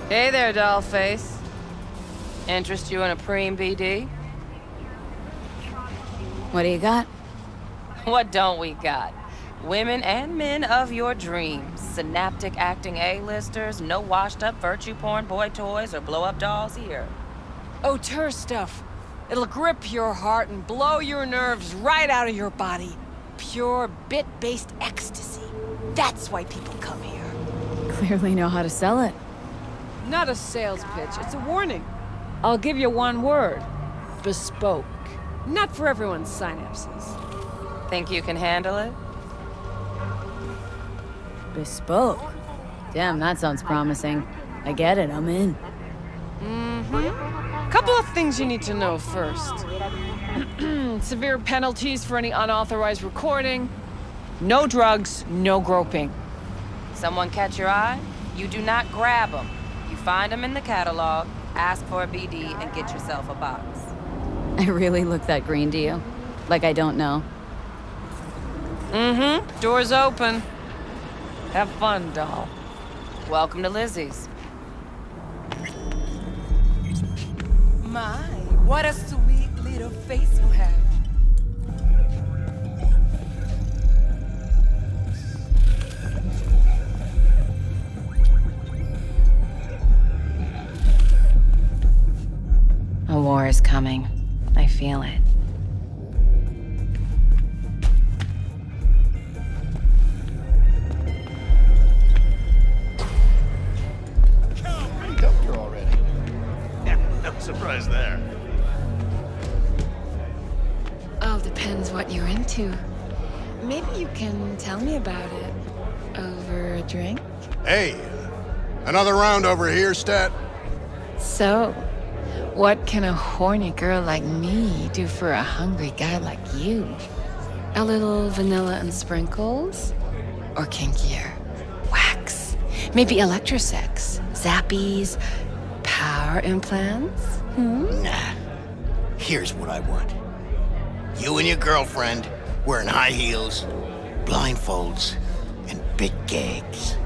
Hey there, dollface. Interest you in a preem BD? What do you got? What don't we got? Women and men of your dreams. Synaptic acting A-listers, no washed-up virtue porn boy toys or blow-up dolls here. Auteur stuff. It'll grip your heart and blow your nerves right out of your body. Pure bit-based ecstasy. That's why people come here. Clearly know how to sell it. Not a sales pitch, it's a warning. I'll give you one word. Bespoke. Not for everyone's synapses. Think you can handle it? Bespoke. Damn, that sounds promising. I get it, I'm in. Couple of things you need to know first. Severe penalties for any unauthorized recording. No drugs, no groping. Someone catch your eye? You do not grab them. You find them in the catalog, ask for a BD, and get yourself a box. I really look that green to you. Like I don't know. Door's open. Have fun, doll. Welcome to Lizzie's. My, what a sweet little face you have. A war is coming. I feel it. Dumped her already. Yeah, no surprise there. All depends what you're into. Maybe you can tell me about it over a drink? Hey, another round over here, Stat. So, what can a horny girl like me do for a hungry guy like you? A little vanilla and sprinkles? Or kinkier? Wax? Maybe electrosex? Zappies? Power implants? Nah. Here's what I want. You and your girlfriend wearing high heels, blindfolds, and big gags.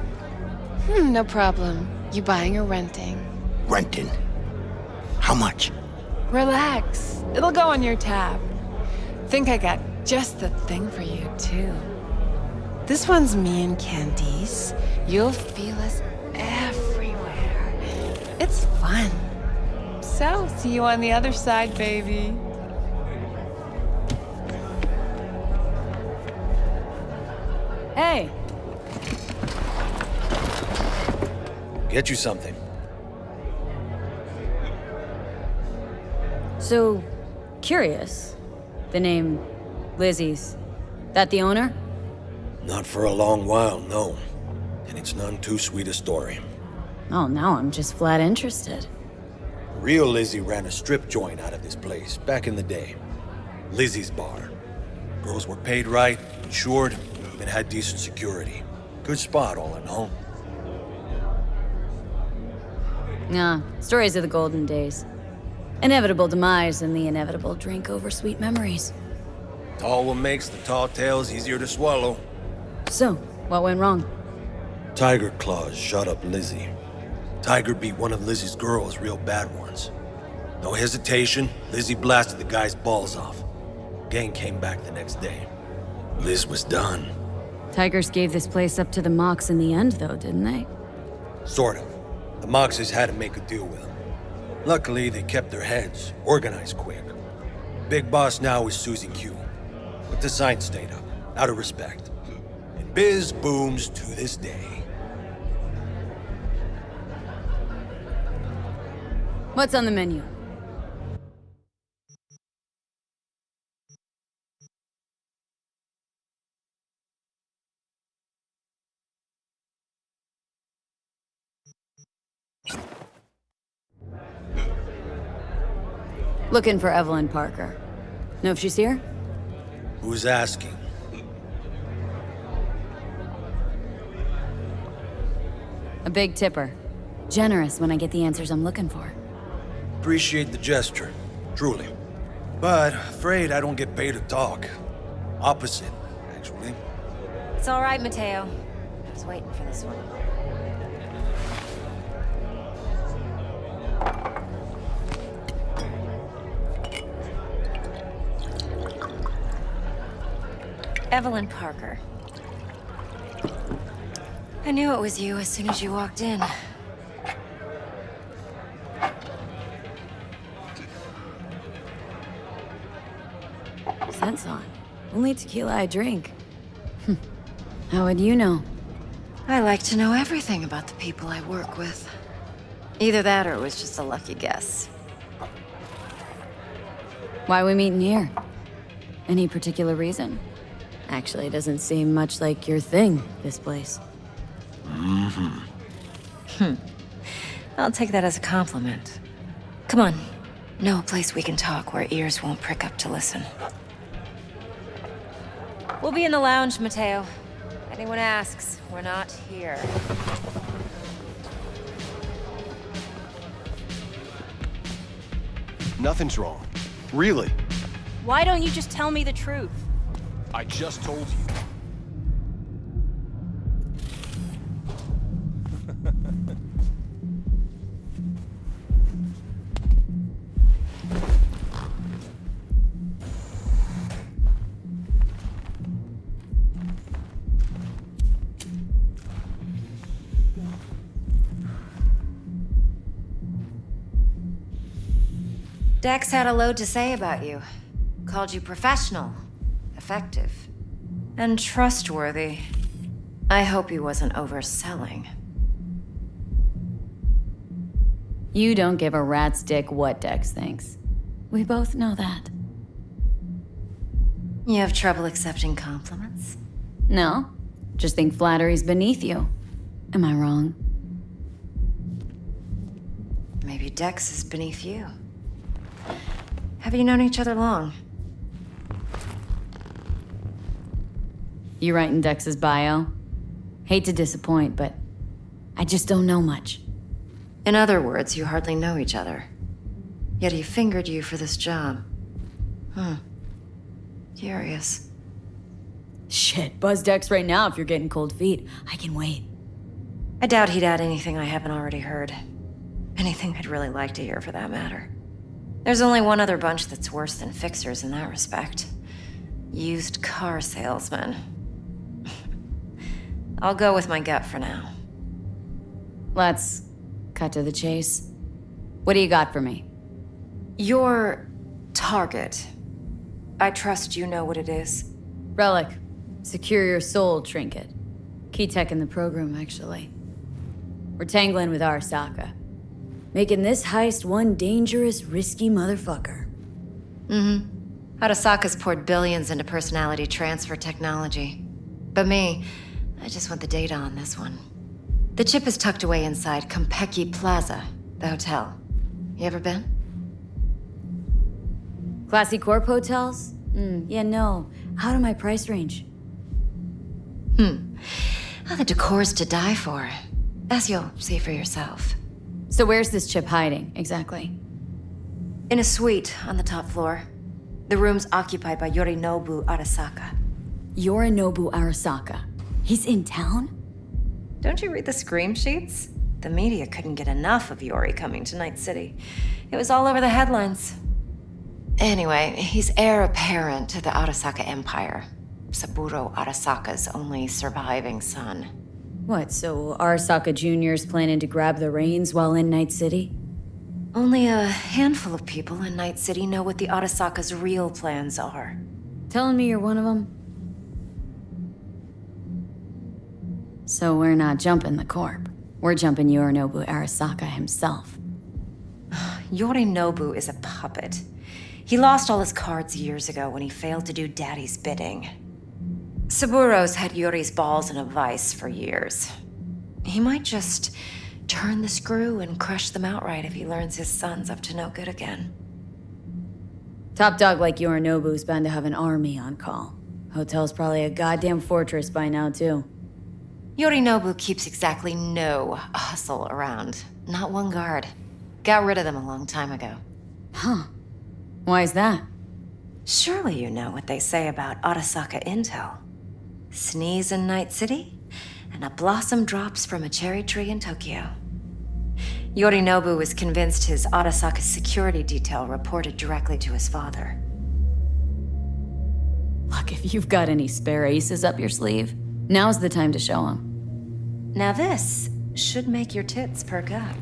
No problem. You buying or renting? Renting. How much? Relax. It'll go on your tab. Think I got just the thing for you, too. This one's me and Candice. You'll feel us everywhere. It's fun. So, see you on the other side, baby. Hey! Get you something. So, curious. The name Lizzie's. That the owner? Not for a long while, no. And it's none too sweet a story. Oh, now I'm just flat interested. Real Lizzie ran a strip joint out of this place back in the day. Lizzie's Bar. Girls were paid right, insured, and had decent security. Good spot, all in all. Nah, stories of the golden days. Inevitable demise and the inevitable drink over sweet memories. All what makes the tall tales easier to swallow. So, what went wrong? Tiger Claws shot up Lizzie. Tiger beat one of Lizzie's girls real bad once. No hesitation, Lizzie blasted the guy's balls off. Gang came back the next day. Liz was done. Tigers gave this place up to the Mox in the end, though, didn't they? Sort of. The Moxes had to make a deal with them. Luckily, they kept their heads, organized quick. Big boss now is Susie Q. But the sign stayed up, out of respect. And biz booms to this day. What's on the menu? Looking for Evelyn Parker. Know if she's here? Who's asking? A big tipper. Generous when I get the answers I'm looking for. Appreciate the gesture, truly. But afraid I don't get paid to talk. Opposite, actually. It's all right, Mateo. I was waiting for this one. Evelyn Parker. I knew it was you as soon as you walked in. Scent's on. Only tequila I drink. How would you know? I like to know everything about the people I work with. Either that or it was just a lucky guess. Why are we meeting here? Any particular reason? Actually, it doesn't seem much like your thing, this place. I'll take that as a compliment. Come on. Know a place we can talk where ears won't prick up to listen. We'll be in the lounge, Mateo. Anyone asks, we're not here. Nothing's wrong. Really. Why don't you just tell me the truth? I just told you. Dex had a load to say about you. Called you professional, effective, and trustworthy. I hope he wasn't overselling. You don't give a rat's dick what Dex thinks. We both know that. You have trouble accepting compliments? No. Just think flattery's beneath you. Am I wrong? Maybe Dex is beneath you. Have you known each other long? You writing Dex's bio? Hate to disappoint, but I just don't know much. In other words, you hardly know each other. Yet he fingered you for this job. Curious. Shit, buzz Dex right now if you're getting cold feet. I can wait. I doubt he'd add anything I haven't already heard. Anything I'd really like to hear, for that matter. There's only one other bunch that's worse than fixers in that respect. Used car salesmen. I'll go with my gut for now. Let's cut to the chase. What do you got for me? Your target. I trust you know what it is. Relic. Secure your soul trinket. Key tech in the program, actually. We're tangling with Arasaka. Making this heist one dangerous, risky motherfucker. Arasaka's poured billions into personality transfer technology. But me, I just want the data on this one. The chip is tucked away inside Kompeki Plaza, the hotel. You ever been? Classy corp hotels? Yeah, no. Out of my price range. Well, the decor's to die for, as you'll see for yourself. So where's this chip hiding, exactly? In a suite on the top floor. The room's occupied by Yorinobu Arasaka. Yorinobu Arasaka? He's in town? Don't you read the scream sheets? The media couldn't get enough of Yori coming to Night City. It was all over the headlines. Anyway, he's heir apparent to the Arasaka Empire. Saburo Arasaka's only surviving son. What, so Arasaka Jr.'s planning to grab the reins while in Night City? Only a handful of people in Night City know what the Arasaka's real plans are. Telling me you're one of them? So we're not jumping the corp. We're jumping Yorinobu Arasaka himself. Yorinobu is a puppet. He lost all his cards years ago when he failed to do Daddy's bidding. Saburo's had Yuri's balls in a vice for years. He might just turn the screw and crush them outright if he learns his son's up to no good again. Top dog like Yorinobu's bound to have an army on call. Hotel's probably a goddamn fortress by now, too. Yorinobu keeps exactly no hustle around. Not one guard. Got rid of them a long time ago. Huh. Why is that? Surely you know what they say about Arasaka intel. Sneeze in Night City, and a blossom drops from a cherry tree in Tokyo. Yorinobu was convinced his Arasaka security detail reported directly to his father. Look, if you've got any spare aces up your sleeve, now's the time to show them. Now this should make your tits perk up.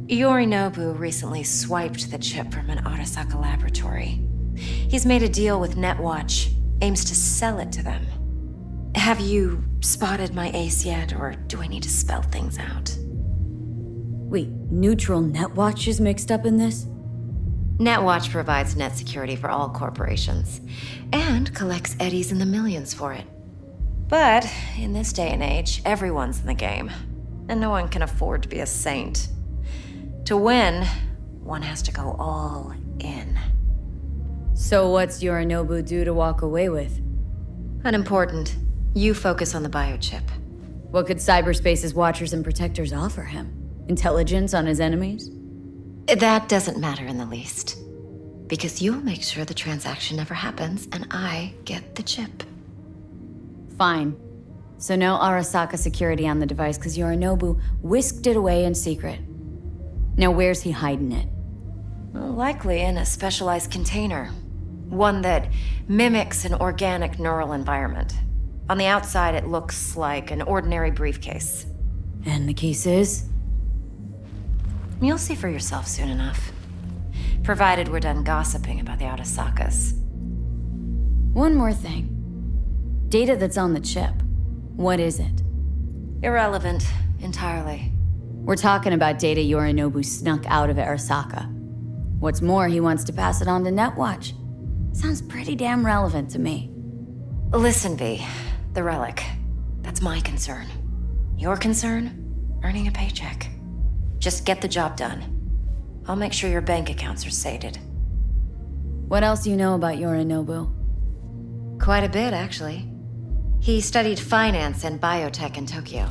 Yorinobu recently swiped the chip from an Arasaka laboratory. He's made a deal with Netwatch, aims to sell it to them. Have you spotted my ace yet, or do I need to spell things out? Wait, neutral Netwatch is mixed up in this? Netwatch provides net security for all corporations, and collects eddies in the millions for it. But in this day and age, everyone's in the game, and no one can afford to be a saint. To win, one has to go all in. So what's Yorinobu due to walk away with? Unimportant. You focus on the biochip. What could cyberspace's watchers and protectors offer him? Intelligence on his enemies? That doesn't matter in the least. Because you'll make sure the transaction never happens, and I get the chip. Fine. So no Arasaka security on the device because Yorinobu whisked it away in secret. Now where's he hiding it? Well, likely in a specialized container. One that mimics an organic neural environment. On the outside, it looks like an ordinary briefcase. And the case is? You'll see for yourself soon enough. Provided we're done gossiping about the Arasakas. One more thing. Data that's on the chip. What is it? Irrelevant, entirely. We're talking about data Yorinobu snuck out of Arasaka. What's more, he wants to pass it on to Netwatch. Sounds pretty damn relevant to me. Listen, V. The relic. That's my concern. Your concern? Earning a paycheck. Just get the job done. I'll make sure your bank accounts are sated. What else do you know about Yorinobu? Quite a bit, actually. He studied finance and biotech in Tokyo.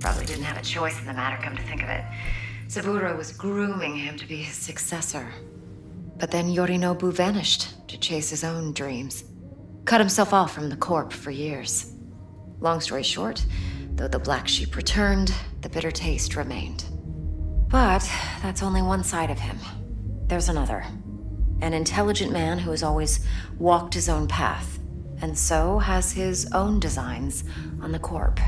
Probably didn't have a choice in the matter, come to think of it. Saburo was grooming him to be his successor. But then Yorinobu vanished to chase his own dreams. Cut himself off from the Corp for years. Long story short, though the black sheep returned, the bitter taste remained. But that's only one side of him. There's another. An intelligent man who has always walked his own path, and so has his own designs on the Corp.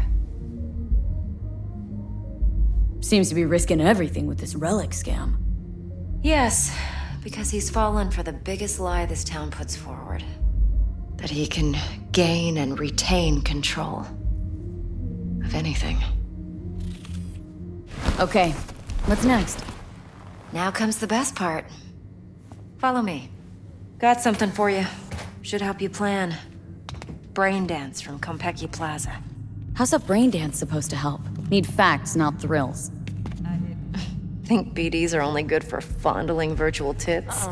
Seems to be risking everything with this relic scam. Yes, because he's fallen for the biggest lie this town puts forward. That he can gain and retain control of anything. Okay, what's next? Now comes the best part. Follow me. Got something for you. Should help you plan. Brain dance from Konpeki Plaza. How's a brain dance supposed to help? Need facts, not thrills. Think BDs are only good for fondling virtual tits?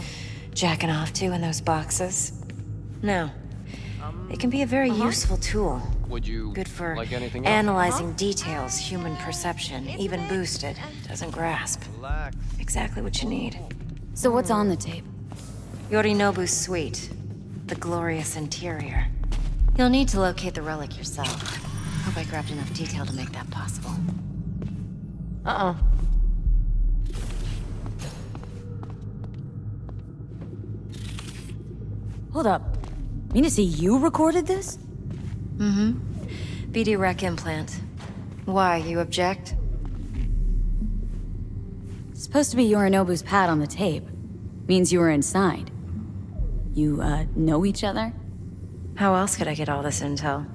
Jacking off to in those boxes? No. It can be a very useful tool. Would you Good for like anything else? analyzing details human perception, even boosted, doesn't grasp. Exactly what you need. So what's on the tape? Yorinobu's suite. The glorious interior. You'll need to locate the relic yourself. Hope I grabbed enough detail to make that possible. Hold up. Mean to say you recorded this? BD rec implant. Why, you object? It's supposed to be Yorinobu's pad on the tape. Means you were inside. You, know each other? How else could I get all this intel?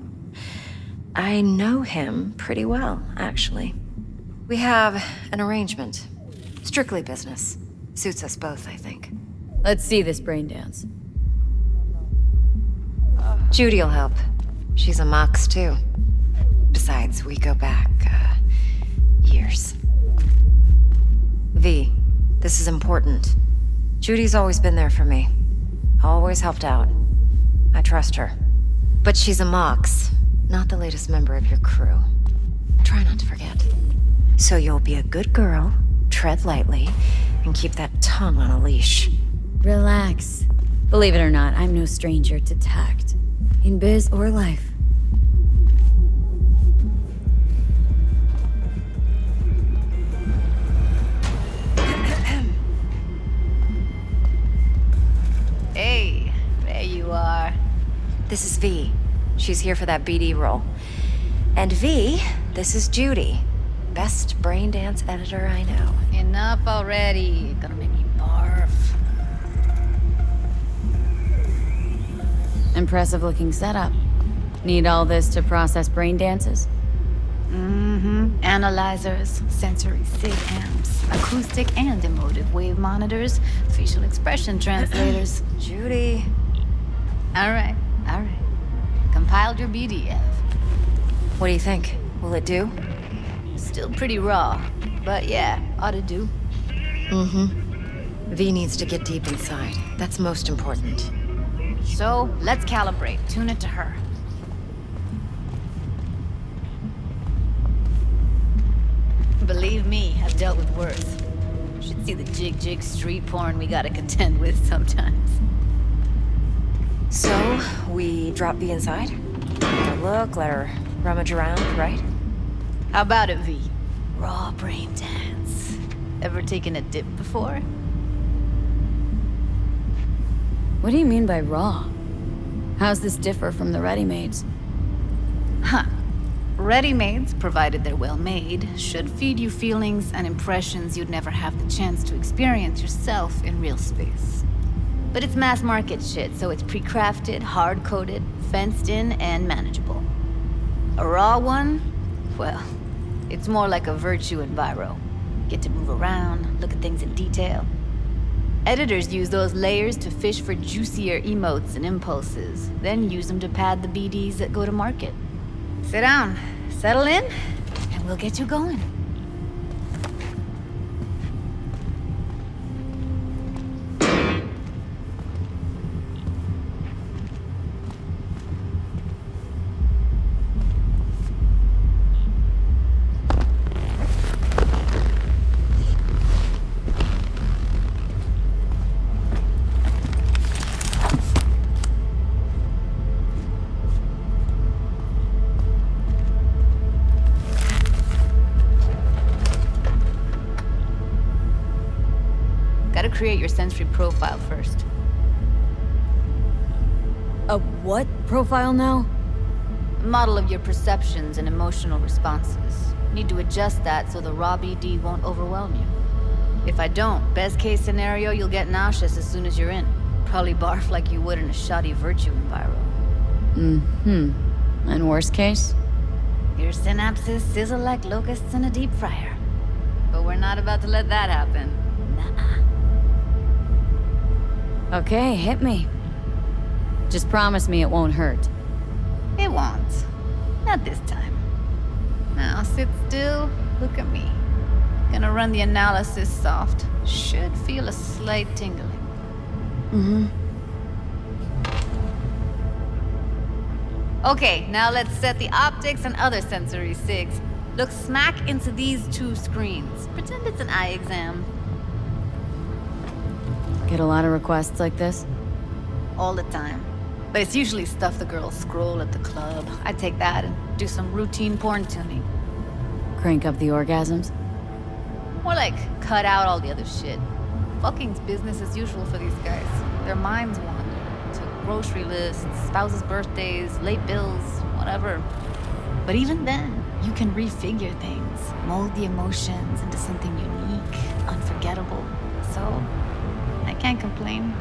I know him pretty well, actually. We have an arrangement. Strictly business. Suits us both, I think. Let's see this brain dance. Judy'll help. She's a Mox, too. Besides, we go back, years. V, this is important. Judy's always been there for me. Always helped out. I trust her. But she's a Mox, not the latest member of your crew. Try not to forget. So you'll be a good girl, tread lightly, and keep that tongue on a leash. Relax. Believe it or not, I'm no stranger to tact. In biz or life. Hey, there you are. This is V. She's here for that BD role. And V, this is Judy. Best brain dance editor I know. Enough already. Gonna make me barf. Impressive looking setup. Need all this to process brain dances? Mm-hmm. Analyzers, sensory sig amps, acoustic and emotive wave monitors, facial expression translators. Judy. All right. Compiled your BDF. What do you think? Will it do? Still pretty raw, but yeah, ought to do. Mm-hmm. V needs to get deep inside. That's most important. So, let's calibrate. Tune it to her. Believe me, I've dealt with worse. Should see the jig street porn we gotta contend with sometimes. So, we drop V inside? Let her look, let her rummage around, right? How about it, V? Raw brain dance. Ever taken a dip before? What do you mean by raw? How's this differ from the ready-mades? Huh. Ready-mades, provided they're well made, should feed you feelings and impressions you'd never have the chance to experience yourself in real space. But it's mass market shit, so it's pre-crafted, hard-coded, fenced in, and manageable. A raw one? Well, it's more like a virtue in Viro. Get to move around, look at things in detail. Editors use those layers to fish for juicier emotes and impulses, then use them to pad the BDs that go to market. Sit down, settle in, and we'll get you going. Gotta create your sensory profile first. A what profile now? Model of your perceptions and emotional responses. Need to adjust that so the raw BD won't overwhelm you. If I don't, best case scenario, you'll get nauseous as soon as you're in. Probably barf like you would in a shoddy virtue enviro. And worst case? Your synapses sizzle like locusts in a deep fryer. But we're not about to let that happen. Nuh-uh. Okay, hit me. Just promise me it won't hurt. It won't. Not this time. Now sit still, look at me. Gonna run the analysis soft. Should feel a slight tingling. Okay, now let's set the optics and other sensory sigs. Look smack into these two screens. Pretend it's an eye exam. Get a lot of requests like this? All the time. But it's usually stuff the girls scroll at the club. I take that and do some routine porn tuning. Crank up the orgasms? More like cut out all the other shit. Fucking's business as usual for these guys. Their minds wander to grocery lists, spouses' birthdays, late bills, whatever. But even then, you can refigure things, mold the emotions into something unique, unforgettable. So, I can't complain.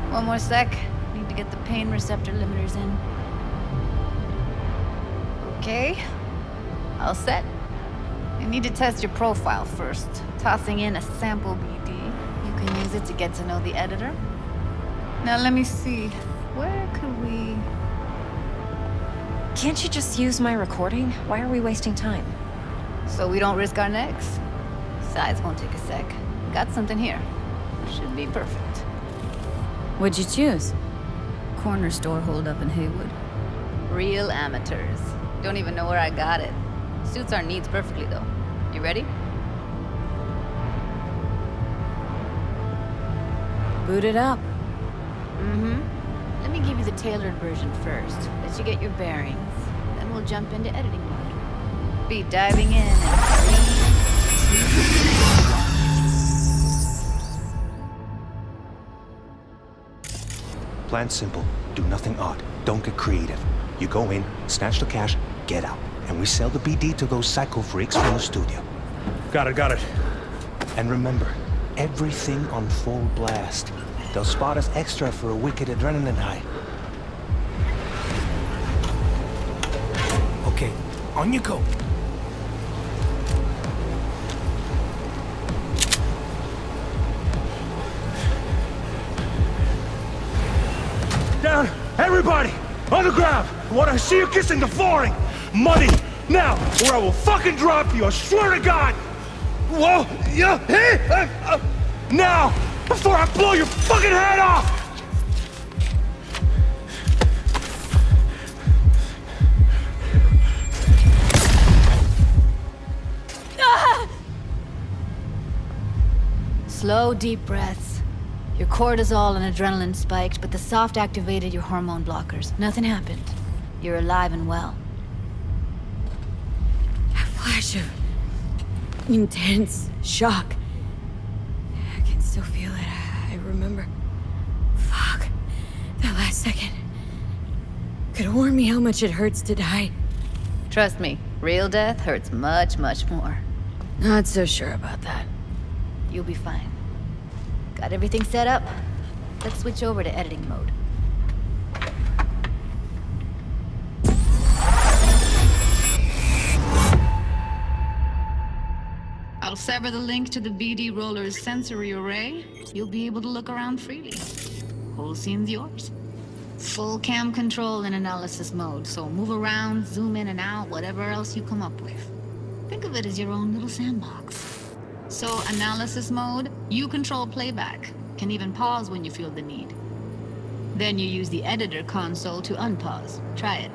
One more sec. Need to get the pain receptor limiters in. Okay. All set. You need to test your profile first. Tossing in a sample BD. You can use it to get to know the editor. Now let me see. Where could we... Can't you just use my recording? Why are we wasting time? So we don't risk our necks? Size won't take a sec. Got something here. Should be perfect. What'd you choose? Corner store holdup in Haywood. Real amateurs. Don't even know where I got it. Suits our needs perfectly, though. You ready? Boot it up. Let me give you the tailored version first. Let you get your bearings. Then we'll jump into editing mode. Be diving in in 3, 2, 1. Plan simple. do nothing odd. Don't get creative. You go in, snatch the cash, get out. And we sell the BD to those psycho freaks from the studio. Got it. And remember, everything on full blast. They'll spot us extra for a wicked adrenaline high. Okay, on you go. Down! Everybody! On the ground! I want to see you kissing the flooring! Money! Now! Or I will fucking drop you, I swear to God! Whoa! Yeah! Hey! Now! Before I blow your fucking head off! Slow, deep breaths. Your cortisol and adrenaline spiked, but the soft activated your hormone blockers. Nothing happened. You're alive and well. A flash of intense shock. I can still feel it. I remember. Fuck. That last second. Could warn me how much it hurts to die. Trust me, real death hurts much, much more. Not so sure about that. You'll be fine. Got everything set up? Let's switch over to editing mode. I'll sever the link to the BD Roller's sensory array. You'll be able to look around freely. Whole scene's yours. Full cam control in analysis mode, so move around, zoom in and out, whatever else you come up with. Think of it as your own little sandbox. So, analysis mode, you control playback. Can even pause when you feel the need. Then you use the editor console to unpause. Try it.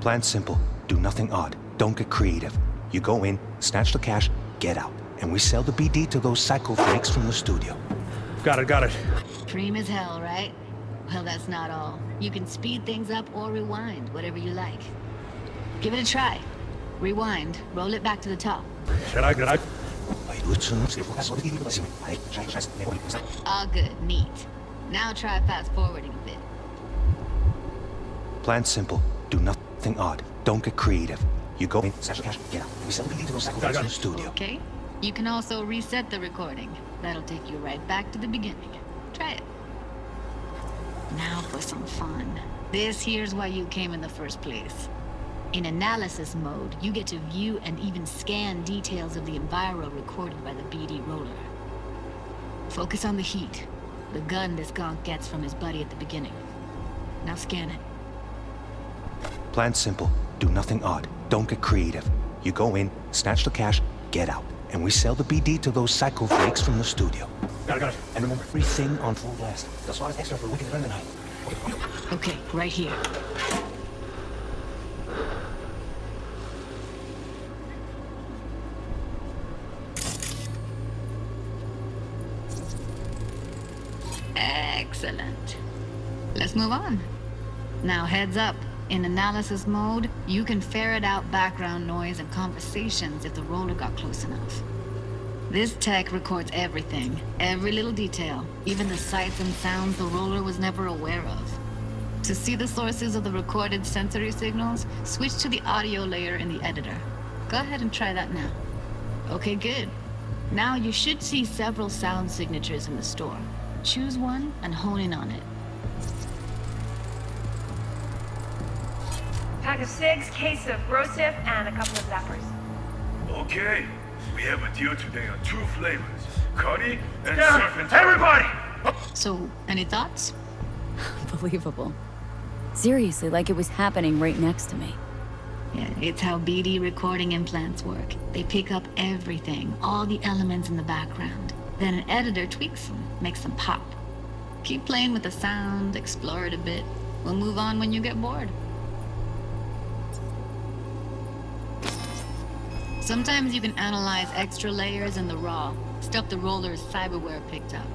Plan simple. Do nothing odd. Don't get creative. You go in, snatch the cash, get out. And we sell the BD to those psycho freaks from the studio. Got it. Dream as hell, right? Well, that's not all. You can speed things up or rewind, whatever you like. Give it a try. Rewind. Roll it back to the top. All good. Neat. Now try fast forwarding a bit. Plan simple. Do nothing odd. Don't get creative. You go in, snatch the cash, get out. We sell the BD to those psycho freaks from the studio. Okay. You can also reset the recording. That'll take you right back to the beginning. Try it. Now for some fun. This here's why you came in the first place. In analysis mode, you get to view and even scan details of the enviro recorded by the BD Roller. Focus on the heat, the gun this gonk gets from his buddy at the beginning. Now scan it. Plan simple. Do nothing odd. Don't get creative. You go in, snatch the cash, get out. And we sell the BD to those psycho freaks from the studio. Got it. And remember, everything on full blast. They'll spot us extra for a wicked adrenaline high. Okay, right here. Excellent. Let's move on. Now heads up. In analysis mode, you can ferret out background noise and conversations if the roller got close enough. This tech records everything, every little detail, even the sights and sounds the roller was never aware of. To see the sources of the recorded sensory signals, switch to the audio layer in the editor. Go ahead and try that now. Okay, good. Now you should see several sound signatures in the store. Choose one and hone in on it. Pack of cigs, case of Brosif, and a couple of zappers. Okay, we have a deal today on 2 flavors, Cuddy and Down. Surf and Turf. Everybody! So, any thoughts? Unbelievable. Seriously, like it was happening right next to me. Yeah, it's how BD recording implants work. They pick up everything, all the elements in the background. Then an editor tweaks them, makes them pop. Keep playing with the sound, explore it a bit. We'll move on when you get bored. Sometimes you can analyze extra layers in the raw, stuff the roller's cyberware picked up.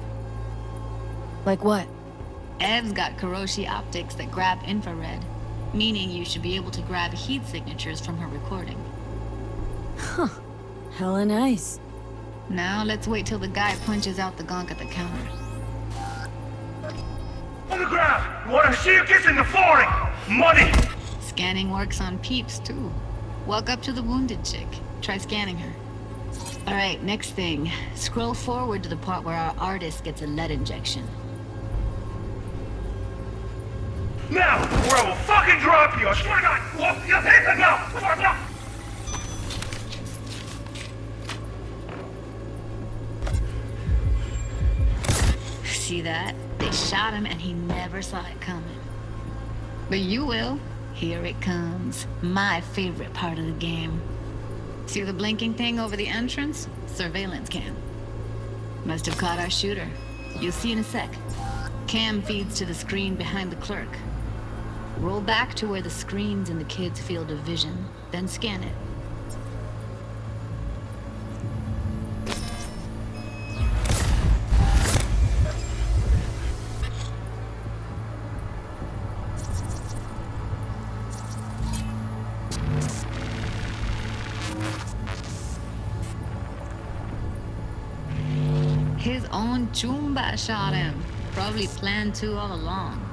Like what? Ev's got Kiroshi optics that grab infrared, meaning you should be able to grab heat signatures from her recording. Huh. Hella nice. Now let's wait till the guy punches out the gonk at the counter. on the ground! You wanna see you kissing the flooring! Money! Scanning works on peeps, too. Walk up to the wounded chick. Try scanning her. Alright, next thing. Scroll forward to the part where our artist gets a lead injection. Now, or I will fucking drop you! I swear to God! Whoop, you hit the now! See that? They shot him and he never saw it coming. But you will. Here it comes. My favorite part of the game. See the blinking thing over the entrance? Surveillance cam. Must have caught our shooter. You'll see in a sec. Cam feeds to the screen behind the clerk. Roll back to where the screen's in the kid's field of vision, then scan it. His own Chumba shot him. Probably planned to all along.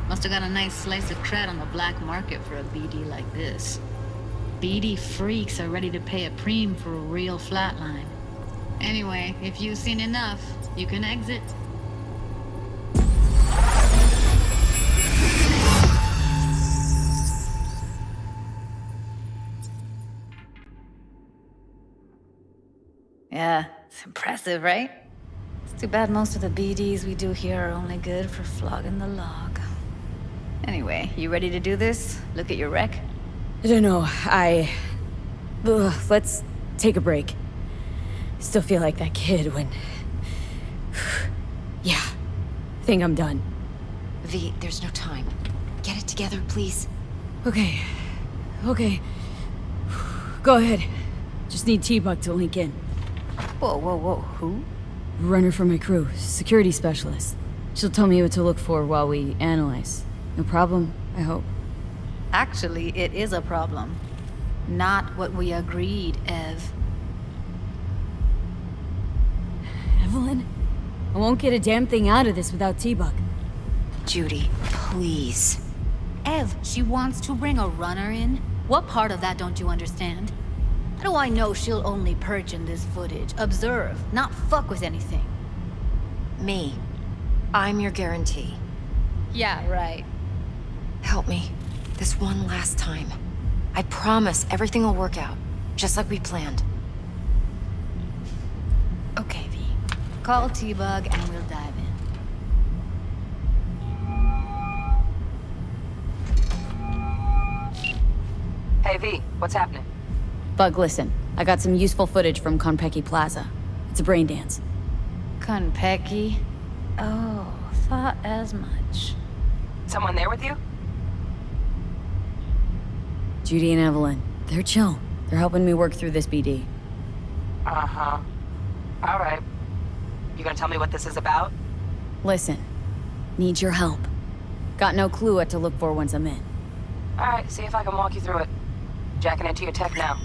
Must have got a nice slice of cred on the black market for a BD like this. BD freaks are ready to pay a preem for a real flatline. Anyway, if you've seen enough, you can exit. Yeah, it's impressive, right? It's too bad most of the BDs we do here are only good for flogging the log. Anyway, you ready to do this? Look at your wreck? I don't know, let's take a break. Still feel like that kid when... Yeah, think I'm done. V, there's no time. Get it together, please. Okay. Go ahead. Just need T-Bug to link in. Whoa, who? Runner for my crew, security specialist. She'll tell me what to look for while we analyze. No problem, I hope. Actually, it is a problem. Not what we agreed, Ev. Evelyn? I won't get a damn thing out of this without T-Bug. Judy, please. Ev, she wants to bring a runner in? What part of that don't you understand? How do I know she'll only perch in this footage? Observe, not fuck with anything. Me. I'm your guarantee. Yeah, right. Help me. This one last time. I promise everything will work out. Just like we planned. Okay, V. Call T-Bug and we'll dive in. Hey, V, what's happening? Bug, listen. I got some useful footage from Konpeki Plaza. It's a brain dance. Konpeki? Oh, thought as much. Someone there with you? Judy and Evelyn. They're chill. They're helping me work through this BD. Uh-huh. All right. You gonna tell me what this is about? Listen. Need your help. Got no clue what to look for once I'm in. All right, see if I can walk you through it. Jacking into your tech now.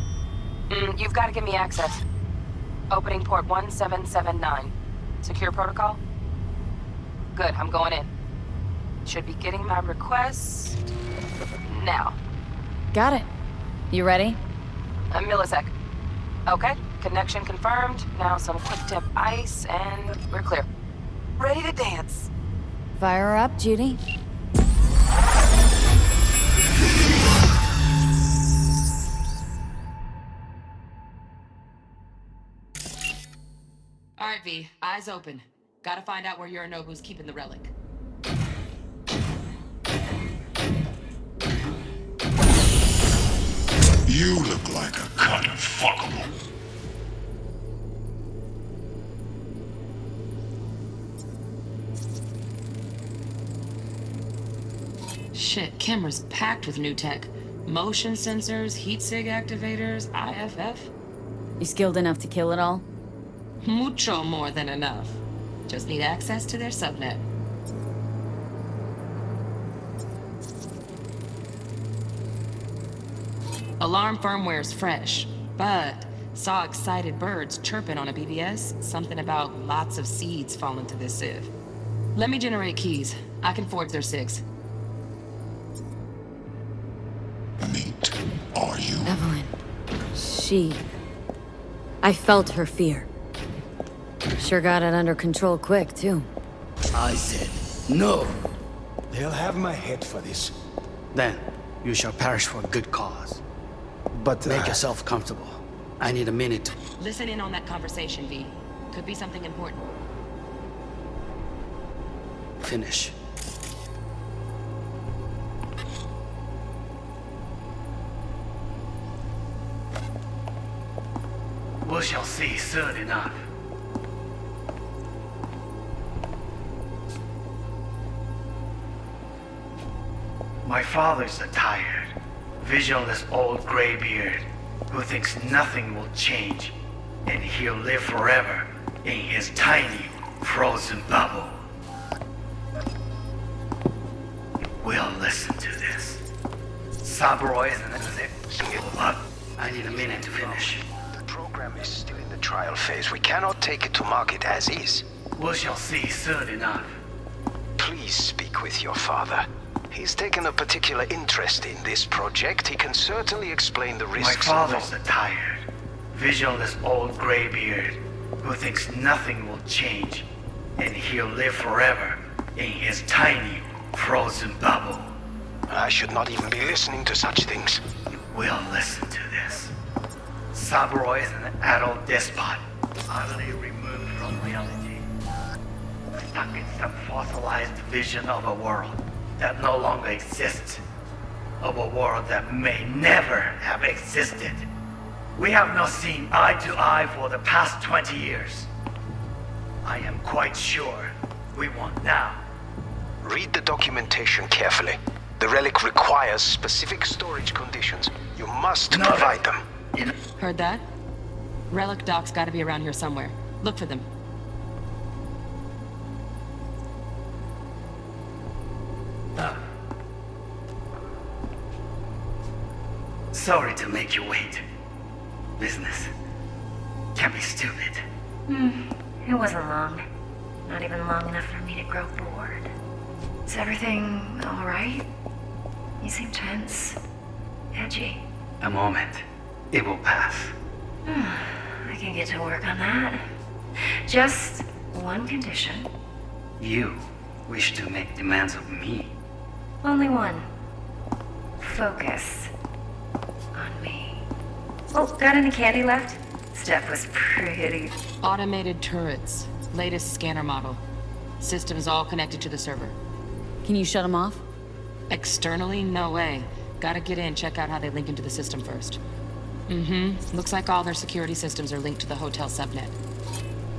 You've got to give me access. Opening port 1779. Secure protocol? Good, I'm going in. Should be getting my request... now. Got it. You ready? A millisec. Okay, connection confirmed. Now some quick tip ice, and we're clear. Ready to dance. Fire her up, Judy. All right, V, eyes open. Gotta find out where Yorinobu's keeping the relic. You look like a kind of fuckable. Shit, camera's packed with new tech. Motion sensors, heat sig activators, IFF. You skilled enough to kill it all? Mucho more than enough. Just need access to their subnet. Alarm firmware's fresh, but saw excited birds chirping on a BBS. Something about lots of seeds falling to this sieve. Let me generate keys. I can forge their SIGs. Are you? Evelyn. I felt her fear. Sure got it under control quick, too. I said no. They'll have my head for this. Then you shall perish for a good cause. But make yourself comfortable. I need a minute. Listen in on that conversation, V. Could be something important. Finish. We shall see soon enough. My father's a tired, visionless old graybeard who thinks nothing will change, and he'll live forever in his tiny, frozen bubble. We'll listen to this. Saburo isn't it? What? I need a minute to finish. The program is still in the trial phase. We cannot take it to market as is. We shall see soon enough. Please speak with your father. He's taken a particular interest in this project. He can certainly explain the risks. My father's a tired, visionless old graybeard who thinks nothing will change, and he'll live forever in his tiny, frozen bubble. I should not even be listening to such things. We'll listen to this. Saburo is an adult despot, utterly removed from reality, stuck in some fossilized vision of a world that no longer exists, of a world that may never have existed. We have not seen eye to eye for the past 20 years. I am quite sure we won't now. Read the documentation carefully. The relic requires specific storage conditions. You must provide them. Heard that? Relic docs gotta be around here somewhere. Look for them. Sorry to make you wait. Business can be stupid. It wasn't long. Not even long enough for me to grow bored. Is everything alright? You seem tense. Edgy. A moment. It will pass. I can get to work on that. Just one condition. You wish to make demands of me. Only one. Focus on me. Oh, got any candy left? Stuff was pretty. Automated turrets. Latest scanner model. Systems all connected to the server. Can you shut them off? Externally, no way. Gotta get in, check out how they link into the system first. Looks like all their security systems are linked to the hotel subnet.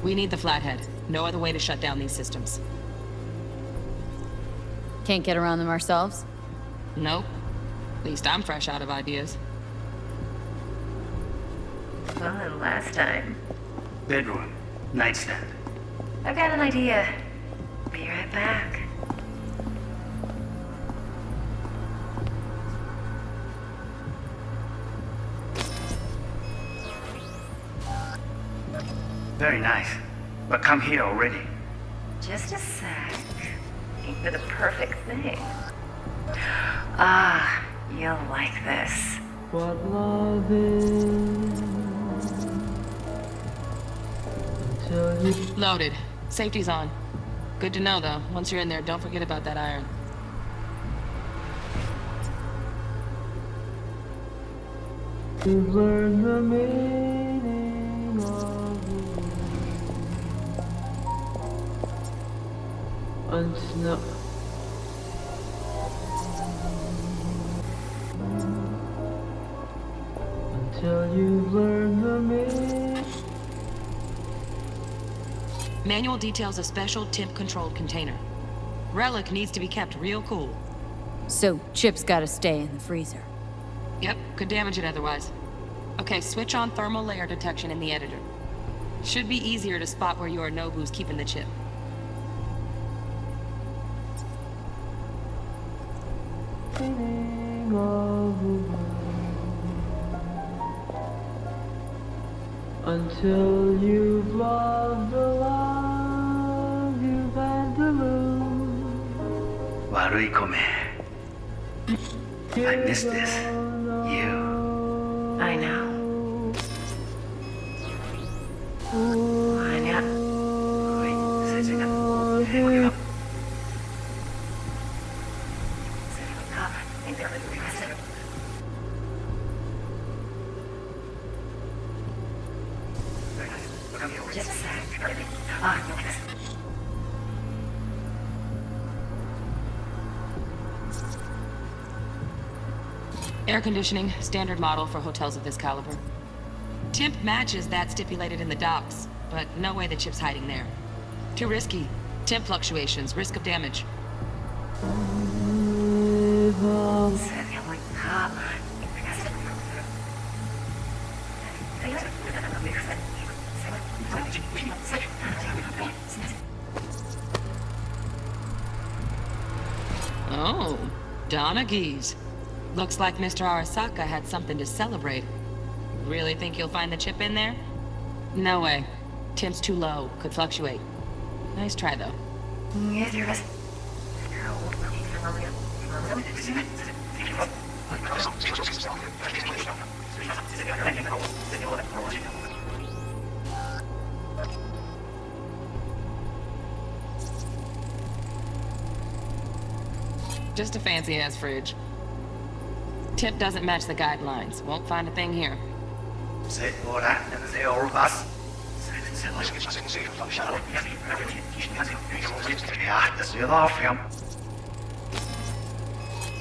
We need the flathead. No other way to shut down these systems. Can't get around them ourselves? Nope. At least I'm fresh out of ideas. Well, than last time. Bedroom. Nightstand. I've got an idea. Be right back. Very nice. But come here already. Just a sec. Think for the perfect thing. Ah, you'll like this. What love is until you... Loaded. Safety's on. Good to know, though. Once you're in there, don't forget about that iron. You've learned the meaning of the world. Until you've learned the meaning. Manual details a special temp-controlled container. Relic needs to be kept real cool. So, Chip's gotta stay in the freezer. Yep, could damage it otherwise. Okay, switch on thermal layer detection in the editor. Should be easier to spot where Yorinobu's keeping the chip. Meaning of the world. Until you've loved the love you've had to lose. Maruikome. I miss this. You. I know. Anya. Air conditioning, standard model for hotels of this caliber. Temp matches that stipulated in the docs, but no way the chip's hiding there. Too risky. Temp fluctuations, risk of damage. Oh, Donaghys. Looks like Mr. Arasaka had something to celebrate. Really think you'll find the chip in there? No way. Temp's too low. Could fluctuate. Nice try, though. Just a fancy-ass fridge. Tip doesn't match the guidelines. Won't find a thing here. Say ora, and say all of us.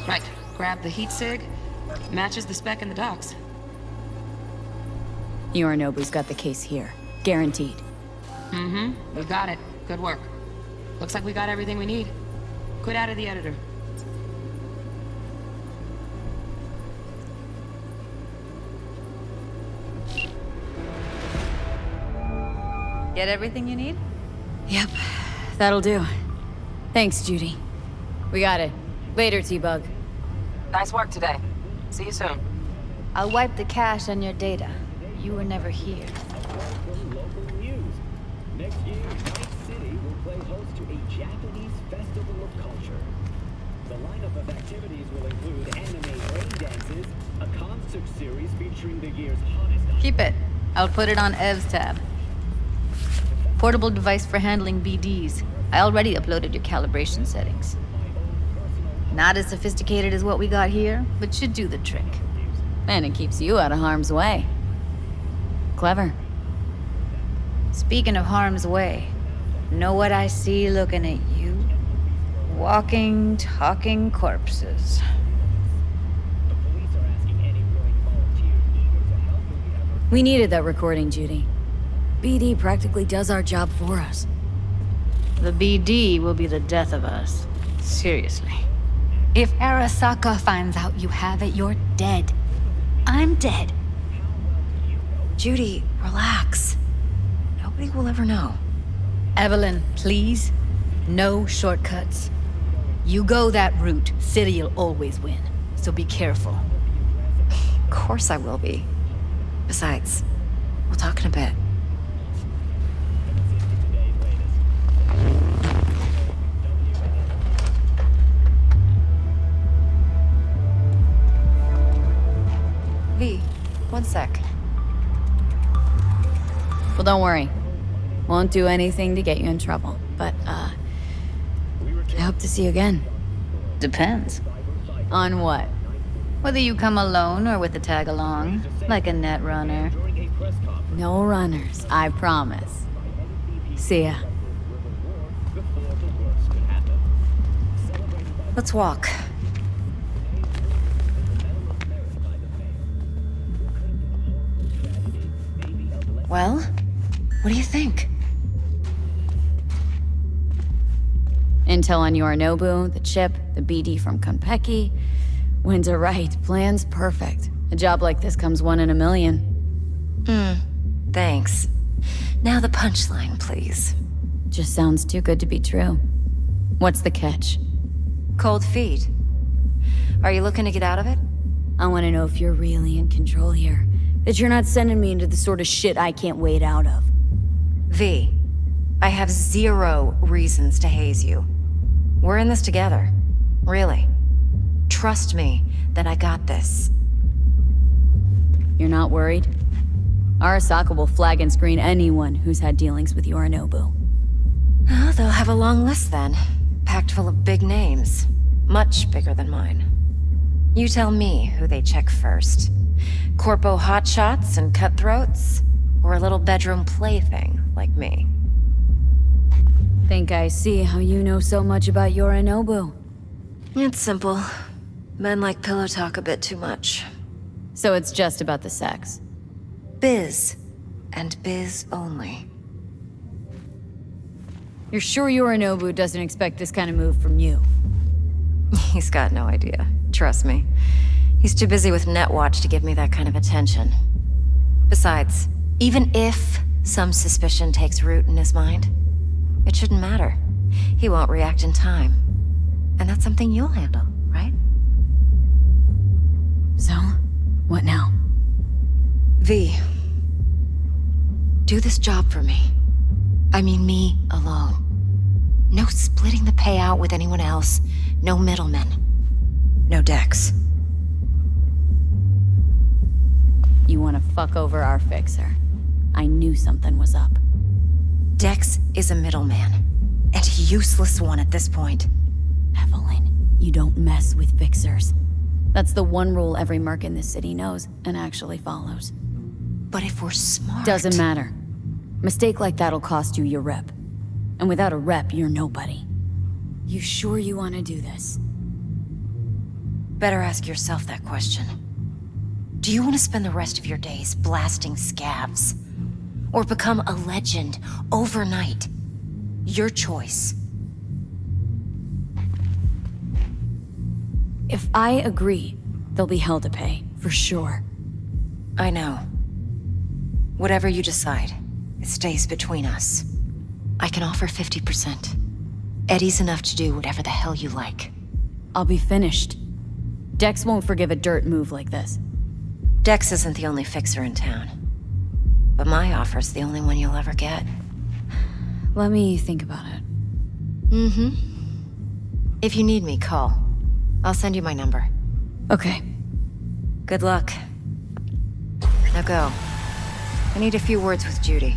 Right. Grab the heat sig. Matches the spec in the docs. Yorinobu's got the case here. Guaranteed. Mm-hmm. We've got it. Good work. Looks like we got everything we need. Quit out of the editor. Get everything you need? Yep. That'll do. Thanks, Judy. We got it. Later, T-Bug. Nice work today. See you soon. I'll wipe the cache on your data. You were never here. Next year, Night City will play host to a Japanese festival of culture. The lineup of activities will include anime rain dances, a concert series featuring the year's hottest... Keep it. I'll put it on Ev's tab. Portable device for handling BDs. I already uploaded your calibration settings. Not as sophisticated as what we got here, but should do the trick. And it keeps you out of harm's way. Clever. Speaking of harm's way, know what I see looking at you? Walking, talking corpses. We needed that recording, Judy. BD practically does our job for us. The BD will be the death of us. Seriously. If Arasaka finds out you have it, you're dead. I'm dead. Judy, relax. Nobody will ever know. Evelyn, please. No shortcuts. You go that route, City'll always win. So be careful. Of course I will be. Besides, we'll talk in a bit. V, one sec. Well, don't worry. Won't do anything to get you in trouble. But, I hope to see you again. Depends. On what? Whether you come alone or with a tag along, like a net runner. No runners, I promise. See ya. Let's walk. Well, what do you think? Intel on Yorinobu, the chip, the BD from Konpeki. Winter right, plan's perfect. A job like this comes 1 in a million. Thanks. Now the punchline, please. Just sounds too good to be true. What's the catch? Cold feet. Are you looking to get out of it? I want to know if you're really in control here. That you're not sending me into the sort of shit I can't wait out of. V, I have 0 reasons to haze you. We're in this together. Really. Trust me that I got this. You're not worried? Arasaka will flag and screen anyone who's had dealings with Yorinobu. Oh, they'll have a long list then. Packed full of big names. Much bigger than mine. You tell me who they check first. Corpo hotshots and cutthroats? Or a little bedroom plaything like me? Think I see how you know so much about Yorinobu. It's simple. Men like pillow talk a bit too much. So it's just about the sex? Biz. And biz only. You're sure Yorinobu doesn't expect this kind of move from you? He's got no idea. Trust me. He's too busy with Netwatch to give me that kind of attention. Besides, even if some suspicion takes root in his mind, it shouldn't matter. He won't react in time. And that's something you'll handle, right? So, what now? V. Do this job for me. I mean me alone. No splitting the payout with anyone else. No middlemen. No Dex. You want to fuck over our fixer. I knew something was up. Dex is a middleman. And a useless one at this point. Evelyn, you don't mess with fixers. That's the one rule every merc in this city knows and actually follows. But if we're smart... Doesn't matter. Mistake like that'll cost you your rep. And without a rep, you're nobody. You sure you want to do this? Better ask yourself that question. Do you want to spend the rest of your days blasting scabs? Or become a legend overnight? Your choice. If I agree, there'll be hell to pay, for sure. I know. Whatever you decide, it stays between us. I can offer 50%. Eddie's enough to do whatever the hell you like. I'll be finished. Dex won't forgive a dirt move like this. Dex isn't the only fixer in town. But my offer's the only one you'll ever get. Let me think about it. Mm-hmm. If you need me, call. I'll send you my number. Okay. Good luck. Now go. I need a few words with Judy.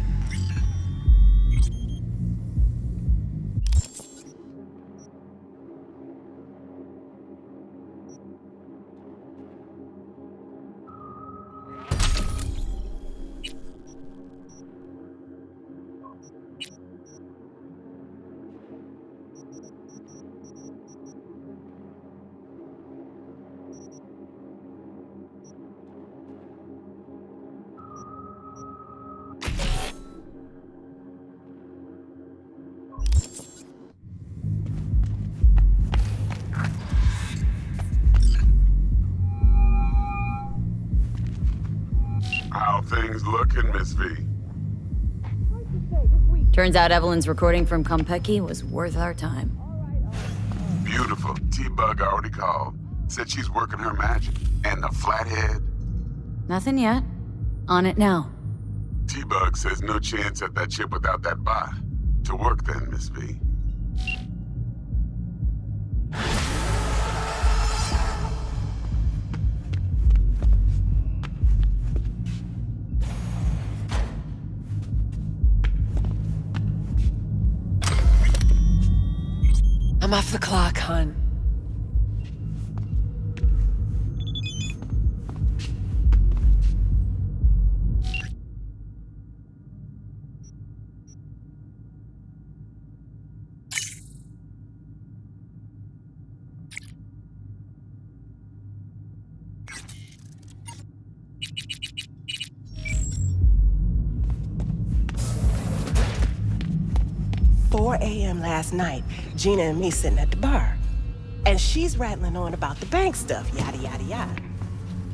How things looking, Miss V? Turns out Evelyn's recording from Konpeki was worth our time. Beautiful. T-Bug already called. Said she's working her magic. And the flathead? Nothing yet. On it now. T-Bug says no chance at that chip without that bot. To work then, Miss V. I'm off the clock, hon. Last night, Gina and me sitting at the bar. And she's rattling on about the bank stuff, yada, yada, yada.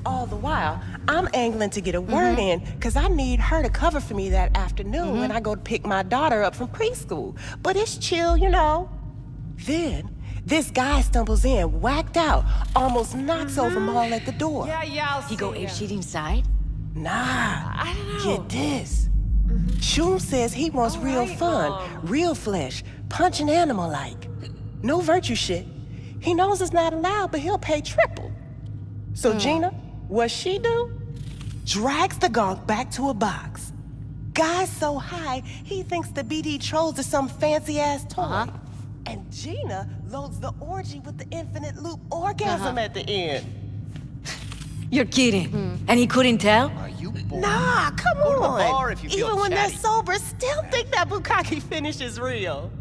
All the while, I'm angling to get a word in, because I need her to cover for me that afternoon when I go to pick my daughter up from preschool. But it's chill, you know. Then, this guy stumbles in, whacked out, almost knocks over Maul at the door. Yeah, He go apeshit inside? Nah. I don't know. Get this. Shum says he wants real fun, real flesh, punch an animal like. No virtue shit. He knows it's not allowed, but he'll pay triple. So Gina, what she do? Drags the gonk back to a box. Guy's so high, he thinks the BD trolls are some fancy-ass toy. And Gina loads the orgy with the infinite loop orgasm at the end. You're kidding. And he couldn't tell? Nah, come Go to the on. bar if you feel Even when chatty. they're sober, still think that bukkake finish is real.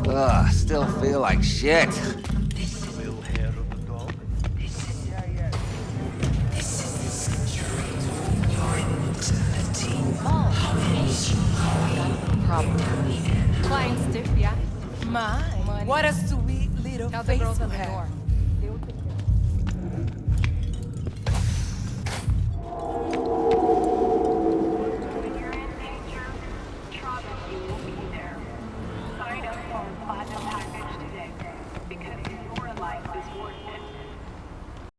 Ugh, still feel like shit. My, what a sweet little face you have.